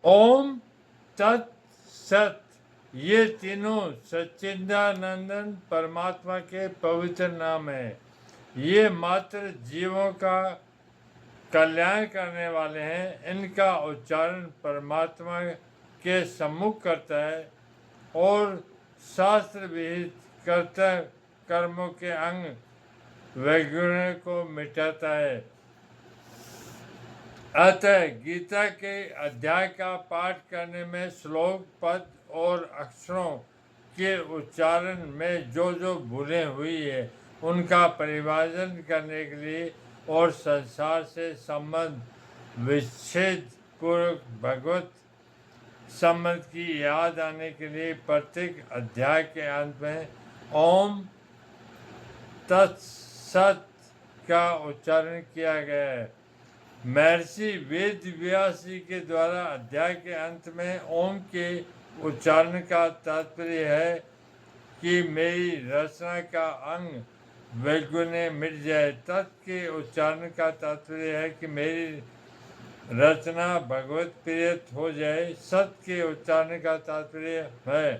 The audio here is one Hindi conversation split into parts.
ओम तत् सत। ये तीनों सच्चिदानंदन परमात्मा के पवित्र नाम है। ये मात्र जीवों का कल्याण करने वाले हैं। इनका उच्चारण परमात्मा के सम्मुख करता है और शास्त्र विहित कर्तव्य कर्मों के अंग वैगुण्य को मिटाता है। अतः गीता के अध्याय का पाठ करने में श्लोक, पद और अक्षरों के उच्चारण में जो भूलें हुई है उनका परिमार्जन करने के लिए और संसार से संबंध विच्छेद पूर्वक भगवत संबंध की याद आने के लिए प्रत्येक अध्याय के अंत में ओम तत्सत का उच्चारण किया गया है। महर्षि वेद व्यास जी के द्वारा अध्याय के अंत में ओम के उच्चारण का तात्पर्य है कि मेरी रचना का अंग वैगुण्य मिट जाए। तत् के उच्चारण का तात्पर्य है कि मेरी रचना भगवत प्रियत हो जाए। सत के उच्चारण का तात्पर्य है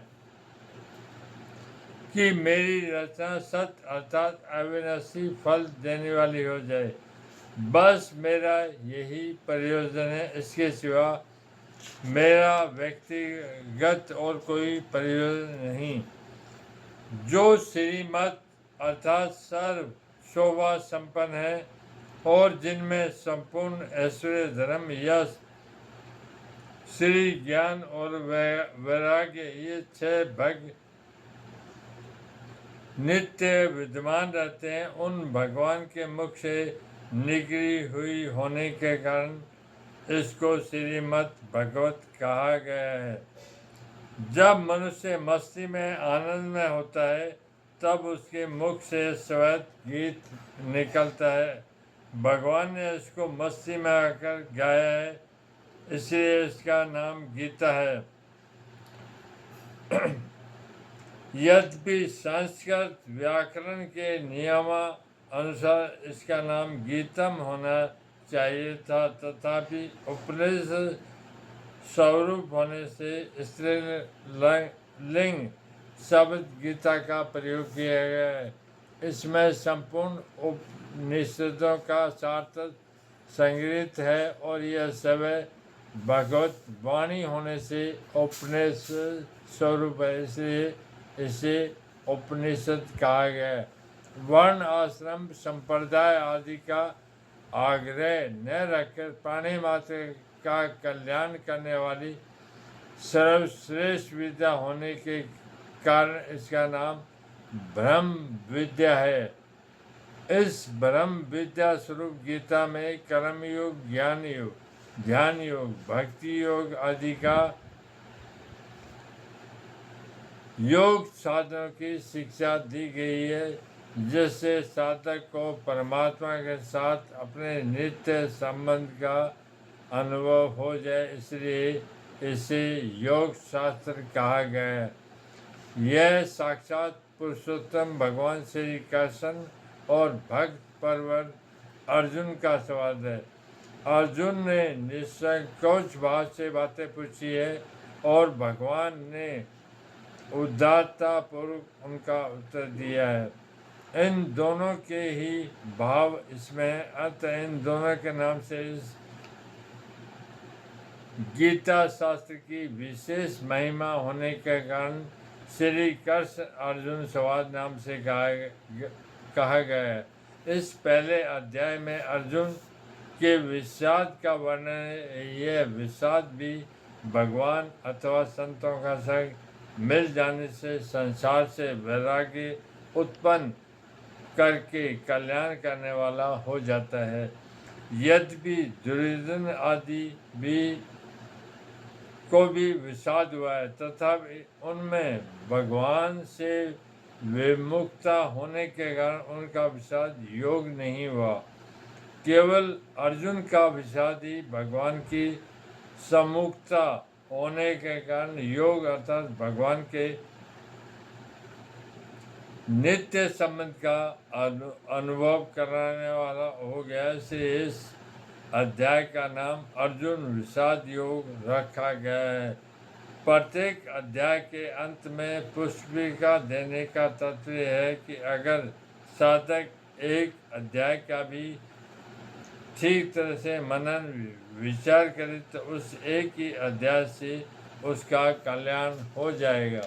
कि मेरी रचना सत अर्थात अविनाशी फल देने वाली हो जाए। बस मेरा यही प्रयोजन है, इसके सिवा मेरा व्यक्तिगत और कोई प्रयोजन नहीं। जो श्रीमत अर्थात सर्व शोभा संपन्न है और जिनमें संपूर्ण ऐश्वर्य, धर्म, यश, श्री, ज्ञान और वैराग्य ये 6 भग नित्य विद्यमान रहते हैं, उन भगवान के मुख से निकली हुई होने के कारण इसको श्रीमद् भगवत कहा गया है। जब मनुष्य मस्ती में आनंद में होता है तब उसके मुख से श्वेत गीत निकलता है। भगवान ने इसको मस्ती में आकर गाया है, इसलिए इसका नाम गीता है। यद्यपि संस्कृत व्याकरण के नियमानुसार इसका नाम गीतम होना चाहिए था, तथापि उपनिषद स्वरूप होने से स्त्रीलिंग शब्द गीता का प्रयोग किया गया है। इसमें संपूर्ण उपनिषदों का सार्थ संग्रहित है और यह सब भगवत वाणी होने से उपनिषद स्वरूप है, इसलिए इसे उपनिषद कहा गया है। वर्ण, आश्रम, संप्रदाय आदि का आग्रह न रखकर प्राणी मात्र का कल्याण करने वाली सर्वश्रेष्ठ विद्या होने के कारण इसका नाम ब्रह्म विद्या है। इस ब्रह्म विद्या स्वरूप गीता में कर्म योग, ज्ञान योग, ध्यान योग, भक्ति योग आदि का योग साधनों की शिक्षा दी गई है, जिससे साधक को परमात्मा के साथ अपने नित्य संबंध का अनुभव हो जाए, इसलिए इसे योग शास्त्र कहा गया है। यह साक्षात पुरुषोत्तम भगवान श्री कृष्ण और भक्त परवर अर्जुन का सवाल है। अर्जुन ने निसंकोच भाव से बातें पूछी है और भगवान ने उदारता पूर्वक उनका उत्तर दिया है। इन दोनों के ही भाव इसमें अतः इन दोनों के नाम से इस गीता शास्त्र की विशेष महिमा होने के कारण श्री कृष्ण अर्जुन संवाद नाम से कहा गया है। इस पहले अध्याय में अर्जुन के विषाद का वर्णन है। यह विषाद भी भगवान अथवा संतों का संग मिल जाने से संसार से वैराग्य उत्पन्न करके कल्याण करने वाला हो जाता है। यद्यपि दुर्योधन आदि को भी विषाद हुआ है, तथापि उनमें भगवान से विमुखता होने के कारण उनका विषाद योग नहीं हुआ। केवल अर्जुन का विषाद ही भगवान की सम्मुखता होने के कारण योग अर्थात भगवान के नित्य संबंध का अनुभव कराने वाला हो गया। से इस अध्याय का नाम अर्जुन विषाद योग रखा गया है। प्रत्येक अध्याय के अंत में पुष्पिका देने का तत्व है कि अगर साधक एक अध्याय का भी ठीक तरह से मनन विचार करे तो उस एक ही अध्याय से उसका कल्याण हो जाएगा।